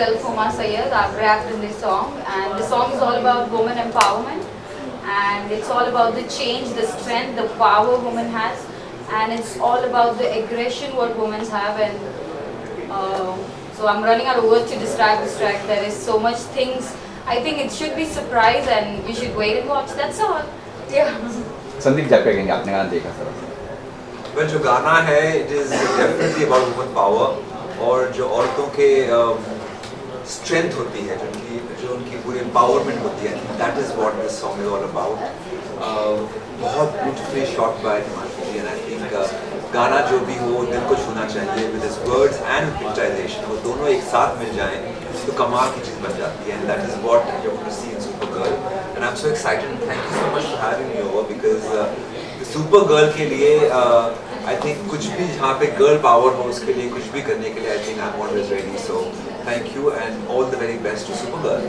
myself, Huma Sayyed. I've rapped in this song, and the song is all about women empowerment, and it's all about the change, the strength, the power women has, and it's all about the aggression what women have. And so I'm running out of words to describe this track. There is so much things. I think it should be surprise, and you should wait and watch. That's all. Yeah. Sandeep जब कहेंगे आपने गाना देखा sir? well, जो गाना है it is definitely about women power और जो औरतों के strength होती है, जो उनकी पूरी empowerment होती है, that is what this song is all about. बहुत beautifully shot by Himanshu ji, and I think गाना जो भी हो दिल को छूना चाहिए with his words and picturization, वो दोनों एक साथ मिल जाएं तो कमाल की चीज़ बन जाती है, and that is what you're going to see in Supergirl. And I'm so excited and thank you so much for having me over because the Supergirl के लिए I think कुछ भी जहाँ पे girl power हो उसके लिए कुछ भी करने के लिए I think I'm always ready. So thank you and all the very best to Supergirl.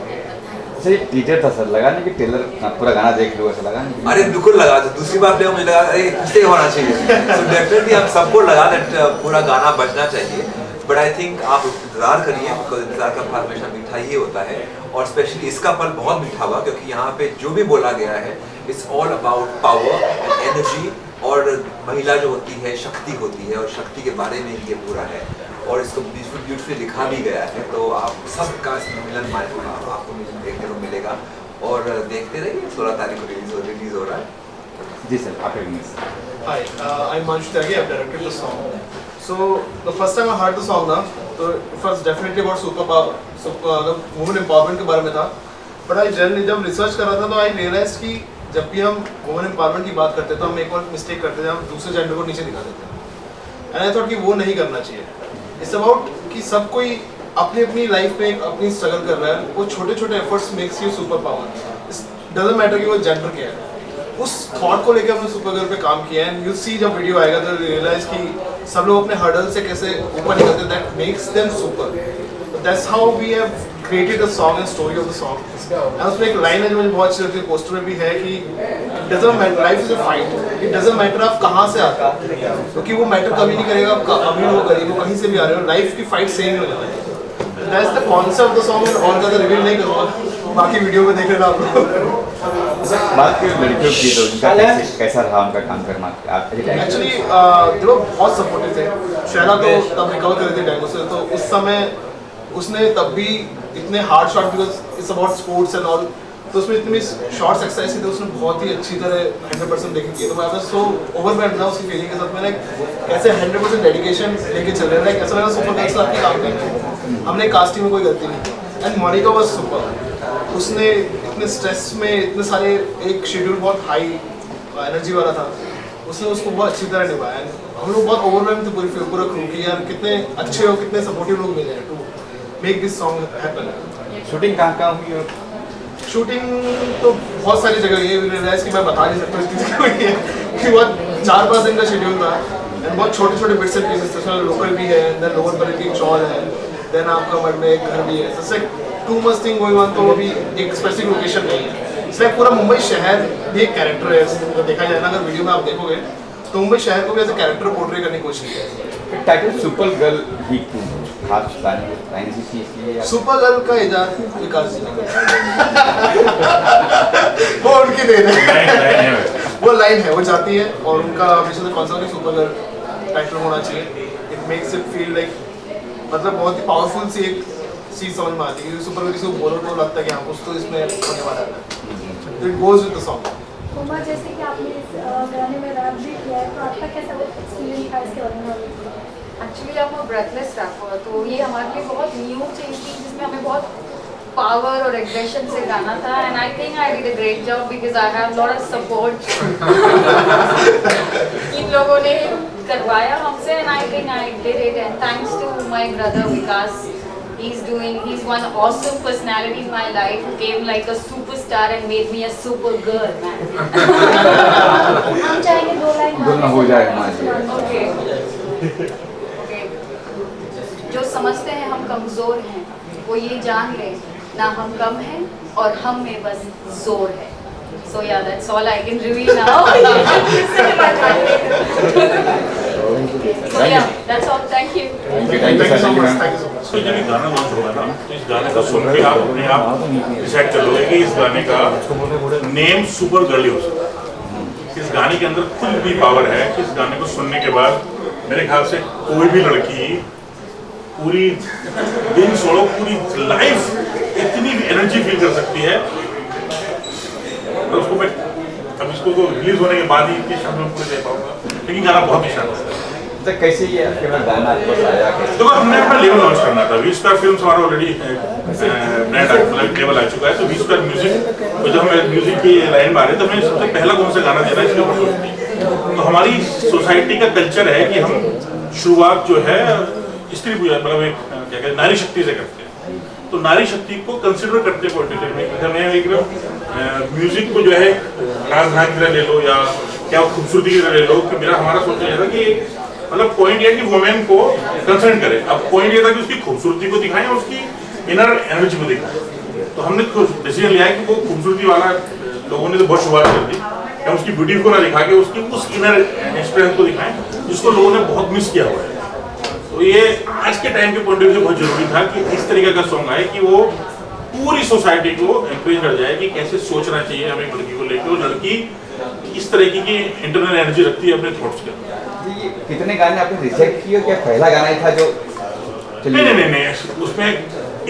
Sir ये टीजर था सर, लगा नहीं कि टेलर पूरा गाना देख लो, ऐसा लगा नहीं? अरे बिल्कुल लगा, तो दूसरी बात मुझे लगा अरे कुछ तो होना चाहिए. So definitely हम सबको लगा that पूरा गाना बजना चाहिए. But I think आप इंतज़ार करिए because इंतज़ार का फल हमेशा मीठा ही होता है और स्पेशली इसका फल बहुत मीठा हुआ क्योंकि यहाँ पे जो भी बोला गया है it's all about power and energy और महिला जो होती है शक्ति होती है और शक्ति के बारे में ही ये पूरा है और इसको ब्यूटीफुली लिखा भी गया है. तो आप सबका इसमें मिलन आपको देखने को मिलेगा और देखते रहिए. 16 तारीख को रिलीज हो रहा है. जी सर, आप एक Hi, I'm Himanshu Tyagi. I've directed the song. So the first time I heard the song ना, तो it was definitely about women empowerment के बारे में था. But I generally जब research कर रहा था तो I realized कि जब भी हम women empowerment की बात करते हैं तो हम एक और mistake करते हैं, हम दूसरे gender को नीचे दिखा देते हैं. And I thought कि वो नहीं करना चाहिए. It's about कि सब कोई अपनी life में अपनी struggle कर रहा है, वो छोटे-छोटे efforts makes you super power. It doesn't matter कि वो gender क्या है. उस थॉट को लेकर हमने सुपरगर्ल पे काम किया है. यू सी जब वीडियो आएगा तो रियलाइज कि सब लोग अपने हर्डल से कैसे ऊपर निकलते हैं. That makes them super. That's how we have created the song and story of the song. And उसमें एक लाइन है जो मुझे बहुत अच्छी लगती है, पोस्टर में भी है कि it doesn't matter, life is a fight, it doesn't matter आप कहाँ से आते हो क्योंकि वो मैटर कभी नहीं करेगा आप अमीर हो गरीब हो कहीं से भी आ रहे हो, लाइफ की फाइट सेम हो जाती है. That's the concept of the song. और ज़्यादा रिवील नहीं करूँगा, बाकी वीडियो में देख लेना आप लोग. बात की लड़कियों की तो उनका कैसा रहा उनका काम करना? एक्चुअली वो बहुत सपोर्टिव थे. शहरा तो तब रिकवर कर रहे थे डेंगू से, तो उस समय उसने तब भी इतने hard shot because it's about sports and all, तो उसमें इतनी शॉर्ट्स एक्सरसाइज थी तो उसने बहुत ही अच्छी तरह 100% देखी की. तो मैं आपने सो ओवरवेल्ड था उसकी फीलिंग के साथ. मैंने कैसे 100% डेडिकेशन लेके चल रहे हैं, ऐसा लगा सुपर से आपकी काम कर रहे हैं. हमने कास्टिंग में कोई गलती नहीं की. And Monika was super. उसने इतने स्ट्रेस में इतने सारे एक शेड्यूल बहुत हाई एनर्जी वाला था, उसने उसको बहुत अच्छी तरह निभाया. हम लोग बहुत ओवरवेल्म थे पूरा क्रू की यार कितने अच्छे हो कितने सपोर्टिव लोग मिले हैं to make this song happen. Shooting कहाँ हुई? और शूटिंग तो बहुत सारी जगह ये रियलाइज कि मैं बता नहीं सकता इसकी जगह हुई है कि बहुत 4-5 दिन का शेड्यूल था एंड बहुत छोटे छोटे बिट्स एंड पीसेस थे. लोकल भी है, देन लोअर पर एक चौल है, देन आपका मड में एक घर भी है. जैसे too much thing going on. तो अभी एक स्पेसिफिक लोकेशन नहीं है, इसलिए पूरा मुंबई शहर भी एक कैरेक्टर है. तो देखा जाए ना अगर वीडियो में आप देखोगे तो मुंबई शहर को भी ऐसे कैरेक्टर पोर्ट्रे करने की कोशिश की है. टाइटल सुपर गर्ल ही क्यों? खास लाइन सी थी इसलिए सुपर गर्ल का इजाद विकास जी ने वो उनकी देन है. वो लाइन है, वो जाती है और उनका हमेशा से कॉन्सेप्ट है सुपर गर्ल टाइटल होना चाहिए. It makes it feel like मतलब बहुत ही पावरफुल सी एक चीज समझ में आती है. सुपर किसी को बोलो तो लगता है कि हाँ कुछ तो इसमें होने वाला है. It goes with the song. Uma, जैसे कि आपने इस गाने में रैप भी किया है, तो आपका कैसा एक्सपीरियंस था इसके बारे में? एक्चुअली हम ब्रेथलेस रैपर, तो ये हमारे लिए बहुत न्यू चीज़ थी जिसमें हमें बहुत पावर और एग्रेशन से गाना था. And I think I did a great job because I have lot of support. इन लोगों ने करवाया हमसे and I think I did it. And thanks to my brother Vikas. He's one awesome personality in my life who came like a superstar and made me a super girl, man. हम चाहेंगे 2 line दोनों हो जाए हमारे. Okay. जो समझते हैं हम कमजोर हैं वो ये जान ले ना हम कम हैं और हम में बस जोर है. So yeah, that's all I can reveal now. So yeah, that's all. Thank you. Thank you Thank you sir, so thank you much. Ma'am. Thank you so much. तो जब ये गाना लॉन्च होगा ना, तो इस गाने को सुन के आप अपने आप डिसाइड कर लोगे कि इस गाने का नेम सुपर गर्ली हो सकता है। इस गाने के अंदर कुछ भी पावर है कि इस गाने को सुनने के बाद मेरे ख्याल से कोई भी लड़की पूरी दिन छोड़ो पूरी लाइफ इतनी एनर्जी फील कर सकती है। और उसको मैं अब इसको तो रिलीज होने के बाद ही इतनी शाम में पूरे दे पाऊंगा, लेकिन गाना बहुत ही शानदार है। तो कैसे ये आपके पास गाना आपके पास आया कैसे? तो हमने अपना लेवल लॉन्च करना था। वी स्क्वायर फिल्म्स हमारा ऑलरेडी ब्रांड लेवल आ चुका है, तो वी स्क्वायर म्यूजिक तो जब हम म्यूजिक की लाइन में आ रहे तो हमें सबसे पहला कौन सा गाना देना है इसके ऊपर। तो हमारी सोसाइटी का कल्चर है कि हम शुरुआत जो है स्त्री पूजा मतलब एक क्या कहते हैं नारी शक्ति से करते हैं। तो नारी शक्ति को कंसिडर करते हैं म्यूजिक को जो है राजधानी की तरह ले लो या क्या खूबसूरती की तरह ले लो कि मेरा हमारा सोचना यह था कि मतलब पॉइंट ये कि वुमेन को कंसर्न करे। अब पॉइंट ये था कि उसकी खूबसूरती को दिखाएं और उसकी इनर एनर्जी को दिखाएं। तो हमने डिसीजन लिया है कि वो खूबसूरती वाला लोगों ने तो बहुत शुरुआत कर दी, हम उसकी ब्यूटी को ना दिखा के उसकी उस इनर स्ट्रेंथ को दिखाएं जिसको लोगों ने बहुत मिस किया हुआ है। तो ये आज के टाइम के पॉइंट ऑफ व्यू से बहुत जरूरी था कि इस तरीके का सॉन्ग आए कि वो पूरी सोसाइटी को एनकरेज कर जाए कि कैसे सोचना चाहिए हमें लड़की को लेकर, और लड़की इस तरीके की इंटरनल एनर्जी रखती है अपने थॉट्स के अंदर। ये कितने गाने आपने रिजेक्ट किए, क्या पहला गाना ही था जो नहीं उसमें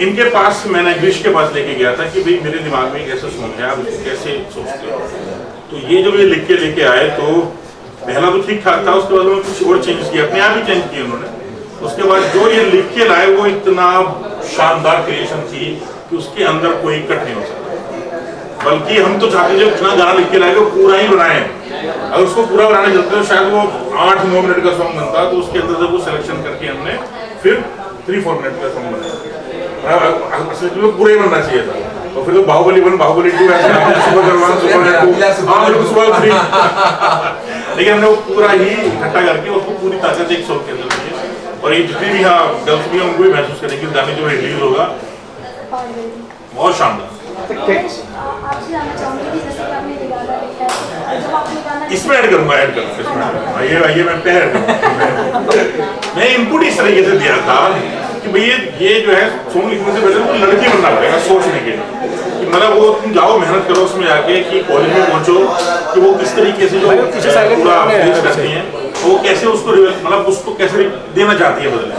इनके पास मैंने ग्रीश के पास लेके गया था कि भाई मेरे दिमाग में कैसे सॉन्ग है, आप इसको कैसे सोचते हो। तो ये जब ये लिख के लेके आए तो पहला तो ठीक ठाक था, उसके बाद उन्होंने कुछ और चेंज किया, अपने आप ही चेंज किए उन्होंने। उसके बाद जो ये लिख के लाए वो इतना शानदार क्रिएशन थी कि उसके अंदर कोई कट नहीं हो सकता। बल्कि हम तो चाहते जो इतना गाना लिख के लाए वो पूरा ही बनाए, अगर उसको पूरा बनाने चलते तो शायद वो 8-9 मिनट का सॉन्ग बनता। तो उसके अंदर से वो सिलेक्शन करके हमने फिर 3-4 मिनट का सॉन्ग बनाया। पूरा ही बनना चाहिए था। और फिर तो बाहुबली 1 बाहुबली 2 लेकिन हमने वो पूरा ही इकट्ठा करके उसको पूरी ताकत एक सॉन्ग के अंदर दी है। और ये जितनी भी गर्ल्स भी उनको भी महसूस करेंगे कि गाने जो रिलीज होगा बहुत शानदार। आपसे जानना चाहूंगी कि जैसे कि आपने ये गाना लिखा है, जब आपने गाना इसमें ऐड करूंगा इसमें ये मैं पहले मैं इनपुट इस तरीके से दिया था कि भाई ये जो है सॉन्ग लिखने से पहले तो लड़की बनना पड़ेगा सोचने के लिए कि मतलब वो तुम जाओ मेहनत करो उसमें जाके कि कॉलेज में पहुंचो कि वो किस तरीके से जो पूरा फेस करती हैं वो कैसे उसको मतलब उसको कैसे देना चाहती है बदले।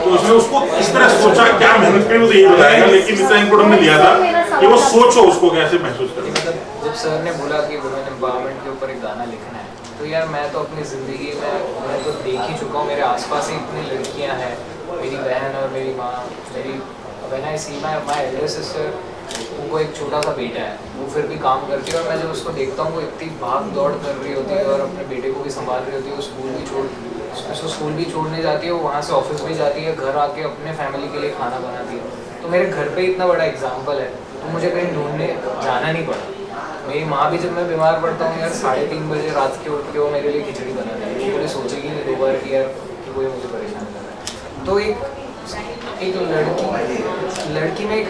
तो उसने उसको इस तरह सोचा क्या मेहनत करी वो तो यही बताएगा, लेकिन इतना इनपुट हमने दिया था कि वो सोचो उसको कैसे महसूस करें। जब सर ने बोला कि वुमेन एम्पावरमेंट के ऊपर एक गाना लिखना है, तो यार मैं तो अपनी ज़िंदगी में मैं तो देख ही चुका हूँ, मेरे आसपास ही इतनी लड़कियाँ हैं, मेरी बहन और मेरी माँ, मेरी when I see my elder sister, उनको एक छोटा सा बेटा है, वो फिर भी काम करती है और मैं जब उसको देखता हूँ वो इतनी भाग दौड़ कर रही होती है और अपने बेटे को भी संभाल रही होती है, वो स्कूल भी छोड़ने जाती है, वो वहाँ से ऑफिस भी जाती है, घर आके अपने फैमिली के लिए खाना बनाती है। तो मेरे घर पे इतना बड़ा एग्जाम्पल है, तो मुझे कहीं ढूंढने जाना नहीं पड़ा। मेरी माँ भी जब मैं बीमार पड़ता हूँ यार 3:30 बजे रात के उठ के वो मेरे लिए खिचड़ी बना देती है, मुझे सोचेगी नहीं 2 बार कि यार कि कोई मुझे परेशान कर रहा है। तो एक लड़की में एक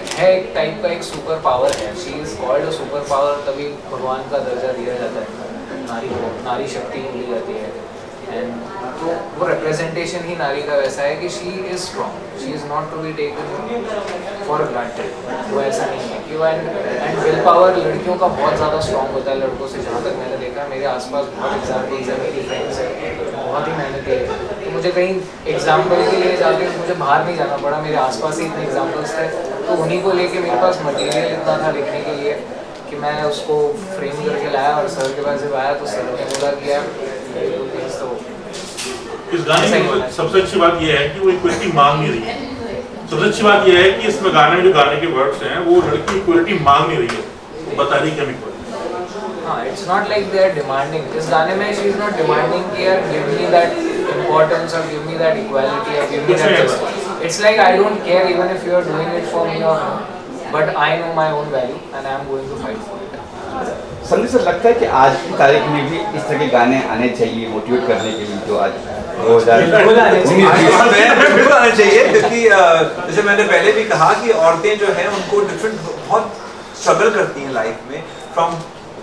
टाइप का एक सुपर पावर है, she is called a super power, तभी भगवान का दर्जा दिया जाता है नारी को, नारी शक्ति बोली जाती है। एंड तो वो रिप्रेजेंटेशन ही नारी का वैसा है कि she is strong, she is not to be taken for granted. वो ऐसा नहीं है कि एंड विल पावर लड़कियों का बहुत ज़्यादा स्ट्रॉन्ग होता है लड़कों से, जहाँ तक मैंने देखा है। मेरे आसपास बहुत एग्जाम्पल्स है, मेरी फ्रेंड्स है, बहुत ही मेहनती है। तो मुझे कहीं एग्जाम्पल के लिए जाके मुझे बाहर नहीं जाना पड़ा, मेरे आसपास ही इतने एग्जाम्पल्स थे, तो उन्हीं को लेके मेरे पास मटेरियल इतना था लिखने के लिए कि मैं उसको फ्रेम करके लाया और सर के पास जब आया तो सर ने बोला कि यार तो इस गाने में सबसे अच्छी बात यह है कि वो इक्वलिटी मांग नहीं रही है। सबसे अच्छी बात यह है कि इसमें गाने में जो गाने के वर्ड्स हैं वो लड़की इक्वलिटी मांग नहीं रही है, वो बता रही कि हम इक्वल। हाँ, it's not like they are demanding. इस गाने में शी इज नॉट डिमांडिंग कि यार गिव मी दैट इम्पोर्टेंस और गिव मी दैट इक्वालिटी और give me that. It's like I don't care even if you are doing it for me और but I know my own value and I am going to fight for it. Sandeep sir, लगता है कि आज की तारीख में भी इस तरह के गाने आने चाहिए मोटिवेट करने के लिए, जो आज 2019 बिल्कुल आने चाहिए, क्योंकि जैसे मैंने पहले भी कहा कि औरतें जो हैं उनको डिफरेंट बहुत स्ट्रगल करती हैं लाइफ में, from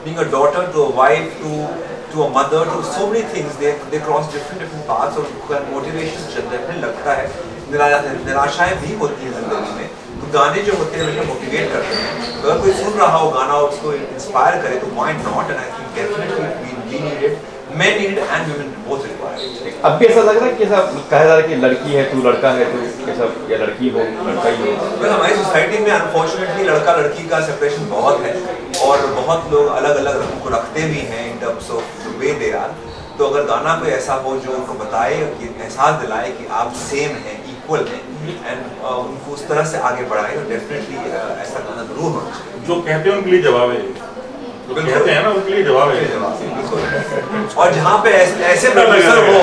being a daughter to a wife to a mother to so many things. They cross different paths और motivation जनरली लगता है, निराशाएं भी होती हैं जिंदगी में, तो गाने जो होते हैं हमें मोटिवेट करते हैं। तो अगर कोई सुन रहा हो गाना और उसको इंस्पायर करे तो why not, and I think definitely we need it. Men need and women both require it. अब भी ऐसा लग रहा है कि ऐसा कहा जा रहा है कि लड़की है तू लड़का है तू कैसा, या लड़की हो लड़का ही हो। well, हमारी सोसाइटी में अनफॉर्चुनेटली लड़का लड़की का सेपरेशन बहुत है और बहुत लोग अलग अलग रकम को रखते भी हैं in terms of the way they are. तो अगर गाना कोई ऐसा हो जो उनको बताए, एहसास दिलाए कि आप सेम हैं, इक्वल हैं, एंड उनको उस तरह से आगे बढ़ाए, तो डेफिनेटली ऐसा गाना जरूर होना चाहिए। जो कहते हैं उनके लिए जवाब है, जो कहते हैं ना उनके लिए जवाब है। और जहाँ पे ऐसे प्रोड्यूसर हो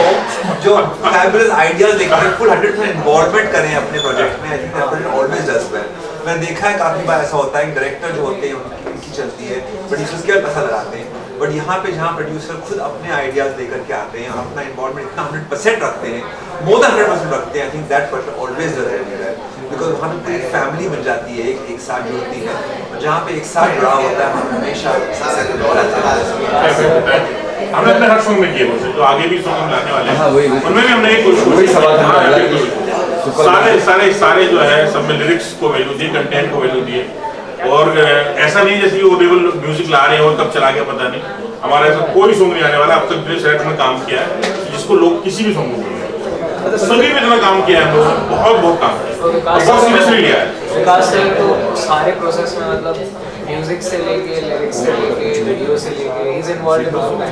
जो फैबुलस आइडियाज लेकर फुल 100% इन्वॉल्वमेंट करें अपने प्रोजेक्ट में, I think that always does well. मैंने देखा है काफी बार ऐसा होता है कि डायरेक्टर जो होते हैं उनकी चलती है, प्रोड्यूसर्स के पैसा लगाते हैं, बट यहाँ पे जहाँ प्रोड्यूसर खुद अपने आइडियाज लेकर के आते हैं और अपना इन्वॉल्वमेंट इतना 100% रखते हैं, मोर देन 100% रखते हैं, I think that person always does well, because वहाँ पे पूरी फैमिली बन जाती है, एक साथ जुड़ती है, और जहाँ पे एक साथ जुड़ा होता है वहाँ हमेशा हमने अपने हर सॉन्ग में किए वो, जो आगे भी सॉन्ग हम लाने वाले हाँ, वही- हैं उनमें भी हमने एक वही सवाल था हाँ, मेरा कि बिल्कुल। सुपर सारे सारे सारे जो है सब में लिरिक्स को वैल्यू दी, कंटेंट को वैल्यू दिए, और ऐसा नहीं जैसे कि वो लेवल म्यूजिक ला रहे हैं और कब चला गया पता नहीं। हमारा ऐसा कोई सॉन्ग नहीं आने वाला, अब तक जिस रेट में काम किया है जिसको लोग किसी भी सॉन्ग को सभी में इतना काम किया है हम लोगों ने, बहुत काम किया और बहुत सीरियसली लिया है। विकास सर तो सारे प्रोसेस में मतलब म्यूजिक से लेके लिरिक्स से लेके वीडियो से लेके ही is involved in all that.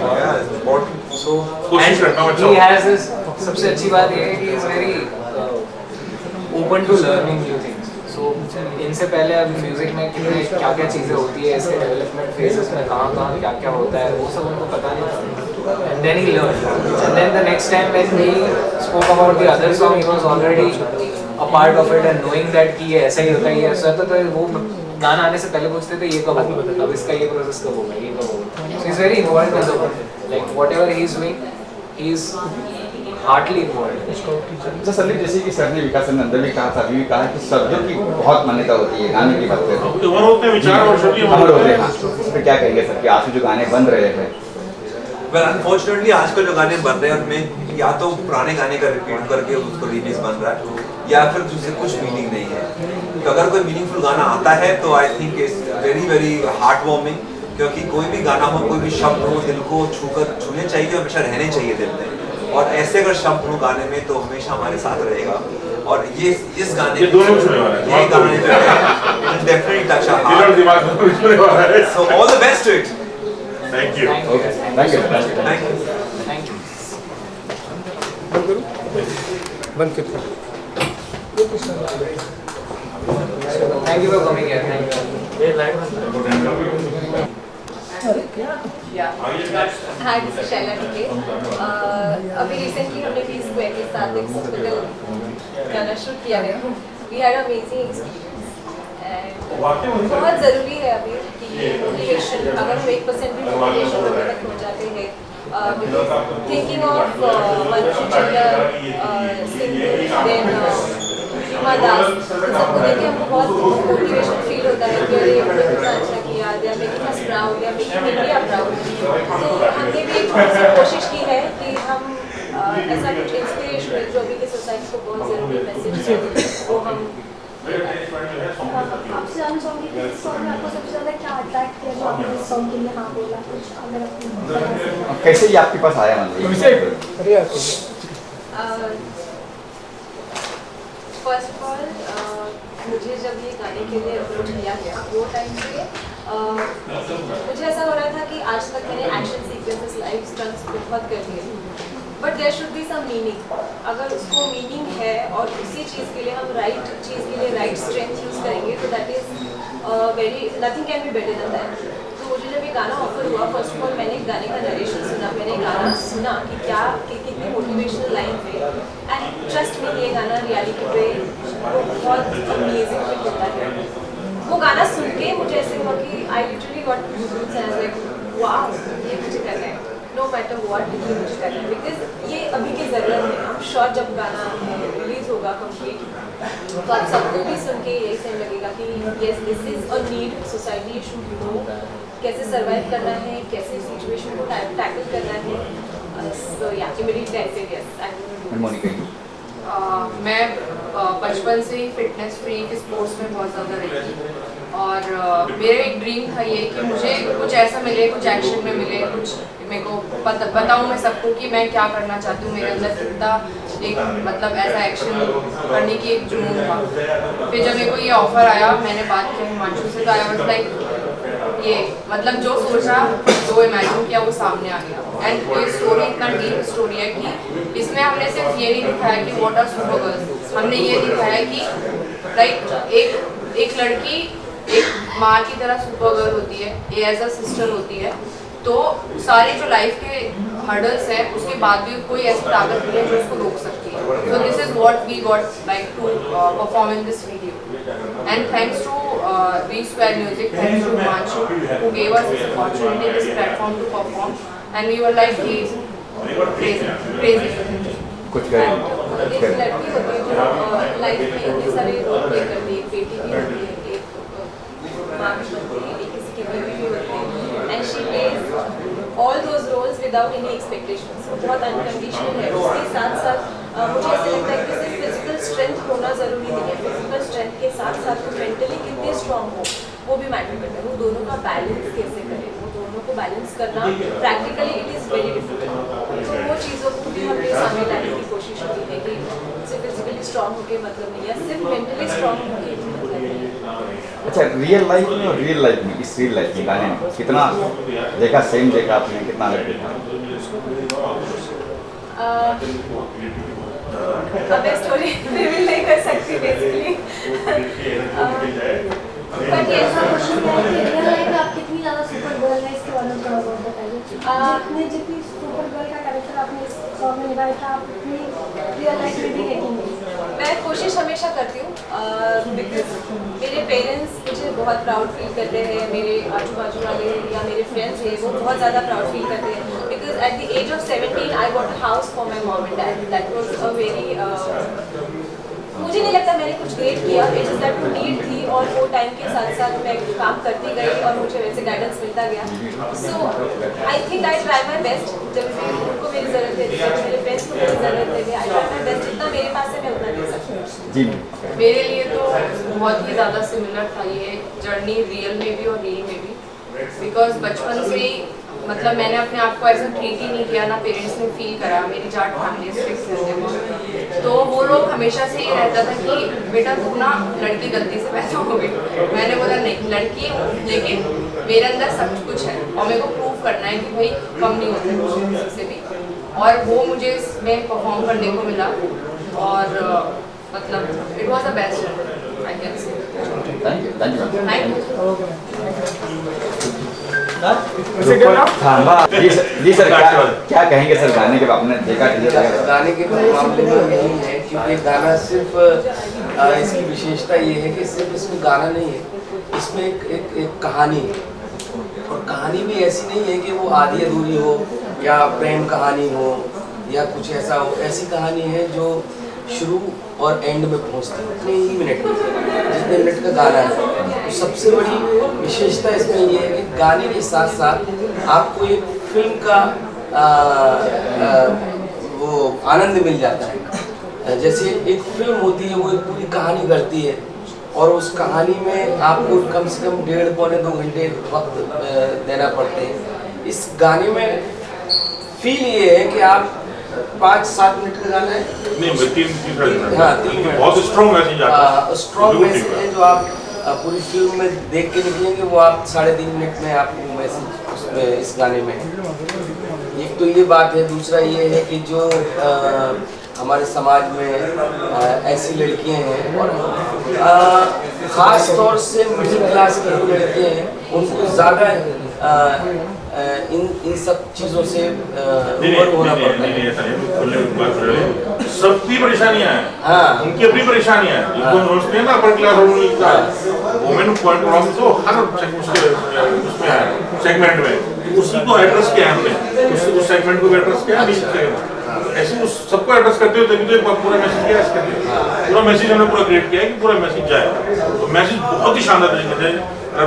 So कोशिश करता हूँ अच्छा ही हो। हैज दिस, सबसे अच्छी बात ये है कि is very open to learning new things. So इनसे पहले अब म्यूजिक में क्या क्या चीज़ें होती है, इसके डेवलपमेंट फेजेस में कहाँ क्या क्या होता है, वो सब उनको पता नहीं था। And then he learned. And then the next time when he spoke about the other song, he was already a part of it and knowing that कि ये ऐसा ही होता है, ये ऐसा होता है, तो वो गाना आने से पहले पूछते थे ये कब होगा, अब इसका ये प्रोसेस कब होगा, ये कब होगा। So he's very involved in the like whatever he is doing, he is heartily involved. अच्छा संदीप, जैसे कि सर ने विकास ने अंदर भी कहा था, अभी भी कहा कि शब्दों की बहुत मान्यता होती है, गाने की बात करें अमर होते हैं विचार और शब्द अमर होते हैं। इस पर क्या कहेंगे सर कि आज के जो गाने बन रहे हैं? वेल अनफॉर्चुनेटली आजकल जो गाने बन रहे हैं उनमें या तो पुराने गाने का रिपीट करके उसको रीमिक्स बन रहा है, या फिर उससे कुछ मीनिंग नहीं है। तो अगर कोई मीनिंगफुल गाना आता है तो I think it's very very heart warming, क्योंकि कोई भी गाना हो, कोई भी शब्द हो, दिल को छूने चाहिए, हमेशा रहने चाहिए दिल में, और ऐसे अगर शब्द हो गाने में तो हमेशा हमारे साथ रहेगा। और ये इस गाने ये दोनों छूने वाला है, ये गाने जो है डेफिनेटली टच आवर दिल और दिमाग दोनों छूने वाला है। So all the best to it. Thank you. Okay, thank you. Thank you. Thank you. Thank you for coming here. Thank you. Hi this is Shaila T K. अभी रिसेंटली हमने पी स्क्वायर के साथ एक म्यूजिकल गाना शूट किया है। We had amazing experience. बहुत ज़रूरी है अभी कि मोटिवेशन, अगर हम 1% भी मोटिवेशन तक हो जाते हैं, थिंकिंग ऑफ मनुष्य चंद्र सिंह, देन रीमा दास, इन सबको देख के हमको बहुत मोटिवेशन फील होता है कि अरे हमने कितना अच्छा किया, they are making us proud, they are making India proud. तो हमने भी एक कोशिश की है कि हम ऐसा कुछ इंस्पिरेशनल जो अभी की सोसाइटी को बहुत ज़रूरी मैसेज है वो हम आपसे जानना चाहूँगी कि इस सॉन्ग में आपको सबसे ज़्यादा क्या अट्रैक्ट किया जो आपने इस सॉन्ग के लिए हाँ बोला, कुछ अगर अपनी कैसे ये आपके पास आया मतलब? फर्स्ट ऑफ ऑल मुझे जब ये गाने के लिए अप्रोच किया गया वो टाइम पे मुझे ऐसा हो रहा था कि आज तक मैंने एक्शन सीक्वेंसेस, लाइव स्टंट्स बहुत कर लिए, but there should be some meaning. अगर उसको मीनिंग है और उसी चीज़ के लिए हम राइट चीज़ के लिए राइट स्ट्रेंथ यूज़ करेंगे तो that is very, nothing can be better than that. तो मुझे जब ये गाना ऑफर हुआ, फर्स्ट ऑफ ऑल मैंने गाने का नरेशन सुना, मैंने गाना सुना कि क्या कितनी मोटिवेशनल लाइन पे, एंड ट्रस्ट मी ये गाना रियलिटी पे बहुत अमेजिंग फिट होता है। वो गाना सुन के मुझे ऐसे हुआ कि I literally got goosebumps and like wow, ये मुझे करना है। नो मैटर व्हाट ये मुझे करना है, बिकॉज ये अभी की ज़रूरत है। I'm sure जब गाना रिलीज होगा कंप्लीट तो आप सबको भी सुन के यही सेंड लगेगा कि yes this is a need, society should know कैसे सर्वाइव करना है, कैसे सिचुएशन को टैकल करना है। सो या immediately I said yes I will Monika ji, मैं बचपन से ही फिटनेस फ्रीक, स्पोर्ट्स में बहुत ज़्यादा रही थी और मेरा एक ड्रीम था ये कि मुझे कुछ ऐसा मिले, कुछ एक्शन में मिले, कुछ मेरे को बताऊँ मैं सबको कि मैं क्या करना चाहती हूँ, मेरे अंदर कितना एक मतलब ऐसा एक्शन करने की एक जुनून था। फिर जब मेरे को ये ऑफर आया, मैंने बात की हिमांशु से, तो आई वाज लाइक ये मतलब जो सोचा जो इमेजिन किया वो सामने आ गया। एंड ये स्टोरी इतना डीप स्टोरी है कि इसमें हमने सिर्फ ये नहीं दिखाया कि व्हाट आर सुपर गर्ल्स, हमने ये दिखाया कि लाइक एक लड़की एक माँ की तरह सुपर गर्ल होती है, एज अ सिस्टर होती है, तो सारी जो लाइफ के हर्डल्स है उसके बाद भी कोई ऐसी ताकत नहीं है जो उसको रोक सकती है। So this is what we got like to perform in this video and thanks to V Square Music, thanks to Himanshu who gave us this opportunity, this platform to perform, and we were like crazy. कुछ करें एक लड़की होती है जो life में इतने सारे रोल प्ले करती है, एक बेटी भी होती है, एक माँ भी बनती है, एक किसी की बीवी भी होती है, and she plays all those roles without any expectations. बहुत अनकंडीशनल है। उसके साथ साथ मुझे ऐसा लगता है कि सिर्फ फिजिकल स्ट्रेंथ होना ज़रूरी नहीं है, फिजिकल स्ट्रेंथ के साथ साथ वो मेंटली कितने स्ट्रॉन्ग हो वो भी मैटर करता है। वो दोनों का बैलेंस कैसे करें, वो दोनों को बैलेंस करना practically it is very difficult. तो वो चीज़ों को भी हमने सामने लाने की कोशिश की है कि सिर्फ फिजिकली स्ट्रॉन्ग होके मतलब नहीं है, सिर्फ मेंटली स्ट्रॉन्ग होके भी मतलब नहीं है। अच्छा, रियल लाइफ में और रियल लाइफ में, इस रियल लाइफ में गाने में कितना देखा, सेम देखा आपने, कितना अलग देखा? अब मैं स्टोरी रिवील नहीं कर सकती बेसिकली, बट ये ऐसा क्वेश्चन है कि रियल लाइफ में आप कितनी ज़्यादा सुपर गर्ल है, इसके बारे में थोड़ा बहुत बताइए। जितनी सुपर गर्ल का कैरेक्टर आपने इस सॉन्ग में निभाया था, आप उतनी रियल लाइफ में भी देखेंगे? मैं कोशिश हमेशा करती हूँ बिकॉज मेरे पेरेंट्स मुझे बहुत प्राउड फील करते हैं, मेरे आजू बाजू वाले या मेरे फ्रेंड्स हैं वो बहुत ज़्यादा प्राउड फील करते हैं, because at the age of 17 I got a house for my mom and dad. That was a very मुझे नहीं लगता मैंने कुछ ग्रेट किया, इट इज़ दैट वो नीड थी और वो टाइम के साथ साथ मैं काम करती गई और मुझे वैसे गाइडेंस मिलता गया। So I think I try my best. जब भी उनको मेरी ज़रूरत है, जब मेरे फ्रेंड्स को मेरी ज़रूरत है, आई ट्राई माई बेस्ट, जितना मेरे पास है मैं उतना दे सकती हूँ। जी, मेरे लिए तो बहुत ही ज़्यादा सिमिलर था ये जर्नी, रियल में भी और रील में भी, बिकॉज बचपन से ही मतलब मैंने अपने आप को ऐसा ट्रीट ही नहीं किया, ना पेरेंट्स ने फील करा। मेरी जाट फैमिली स्ट्रिक्ट रहते, तो वो लोग हमेशा से ये रहता था कि बेटा तू ना लड़की गलती से पैदा हो गई। मैंने बोला नहीं, लड़की हूँ लेकिन मेरे अंदर सब कुछ है और मेरे को प्रूव करना है कि भाई कम नहीं होते किसी से भी, और वो मुझे इसमें परफॉर्म करने को मिला और मतलब it was the best I can say. Thank you, thank you. जी सर, क्या कहेंगे सर गाने के आपने देखा? गाने के मामले में यही है क्योंकि गाना सिर्फ इसकी विशेषता ये है कि सिर्फ इसमें गाना नहीं है, इसमें एक कहानी है, और कहानी भी ऐसी नहीं है कि वो आधी अधूरी हो या प्रेम कहानी हो या कुछ ऐसा हो। ऐसी कहानी है जो शुरू और एंड में पहुंचती है उतने ही मिनट में, जितने मिनट का गाना है। तो सबसे बड़ी विशेषता इसमें ये है कि गाने के साथ साथ आपको एक फिल्म का वो आनंद मिल जाता है। जैसे एक फिल्म होती है, वो एक पूरी कहानी करती है और उस कहानी में आपको कम से कम 1.5-2 घंटे वक्त देना पड़ते हैं। इस गाने में फील ये है कि आप 5-7 मिनट का गाना है, नहीं 3 हाँ 3 मिनट बहुत स्ट्रॉन्ग मैसेज आता है। स्ट्रॉन्ग मैसेज है जो आप पूरी फिल्म में देख के निकलेंगे, वो आप 3.5 मिनट में आपको मैसेज उसमें इस गाने में। एक तो ये बात है, दूसरा ये है कि जो हमारे समाज में ऐसी लड़कियां हैं और ख़ास तौर से मिडिल क्लास की जो लड़कियां हैं उनको ज़्यादा इन सब चीज़ों से ऊपर होना पड़ता है। सबकी परेशानियां हैं, हाँ। उनकी अपनी परेशानियां हैं, जिनको हम समझते हैं ना अपर क्लास और वुमेन पॉइंट प्रॉब्लम तो हर उसमें है सेगमेंट में, उसी को एड्रेस किया है हमने, उस सेगमेंट को एड्रेस किया है। ऐसे उस सबको एड्रेस करते हुए तभी तो पूरा मैसेज क्या है, पूरा मैसेज हमने पूरा क्रिएट किया है कि पूरा मैसेज जाए। तो मैसेज बहुत ही शानदार तरीके से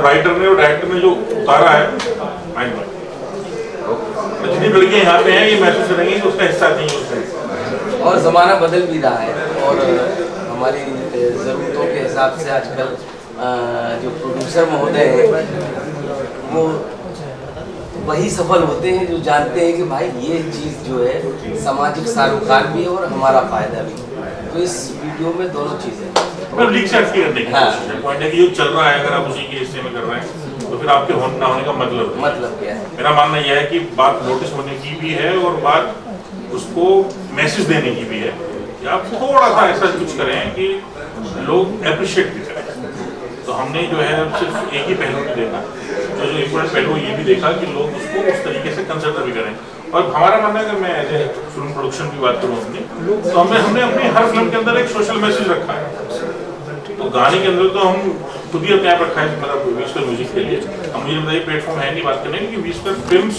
राइटर ने और डायरेक्टर ने जो उतारा है, माइंड ब्लोइंग। जितनी लड़कियां यहाँ पे हैं ये महसूस करेंगी कि उसका हिस्सा नहीं है उसमें। और ज़माना बदल भी रहा है और हमारी ज़रूरतों के हिसाब से आजकल जो प्रोड्यूसर महोदय हैं वो वही सफल होते हैं जो जानते हैं कि भाई ये चीज़ जो है सामाजिक सारोकार भी है और हमारा फायदा भी है। तो इस वीडियो में दोनों चीज़ें मतलब लीक से हटके करने की कोशिश है। पॉइंट है कि ये चल रहा है, अगर आप उसी के हिस्से में कर रहे हैं तो फिर आपके होने ना होने का मतलब क्या है। मेरा मानना यह है कि बात नोटिस होने की भी है और बात उसको मैसेज देने की भी है कि आप थोड़ा सा ऐसा कुछ करें कि लोग अप्रिशिएट भी करें। तो हमने जो है सिर्फ एक ही पहलू नहीं देखा, जो इम्पोर्टेंट पहलू ये भी देखा कि लोग उसको उस तरीके से कंसिडर भी करें। और हमारा मानना है कि मैं एज ए फिल्म प्रोडक्शन की बात करूँ अपनी, तो हमने अपनी हर फिल्म के अंदर एक सोशल मैसेज रखा है। तो गाने के अंदर तो हम खुद ही अपने आप रखा है, मतलब म्यूजिकल म्यूजिक के लिए हम, मुझे बताइए प्लेटफॉर्म है नहीं बात करने की, म्यूजिकल फिल्म्स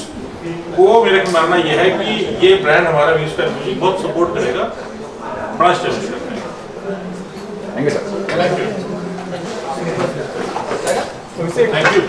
को मेरा मानना यह है कि ये ब्रांड हमारा म्यूजिकल म्यूजिक बहुत सपोर्ट करेगा, बड़ा स्टेब्लिश करने thank you sir. Thank you.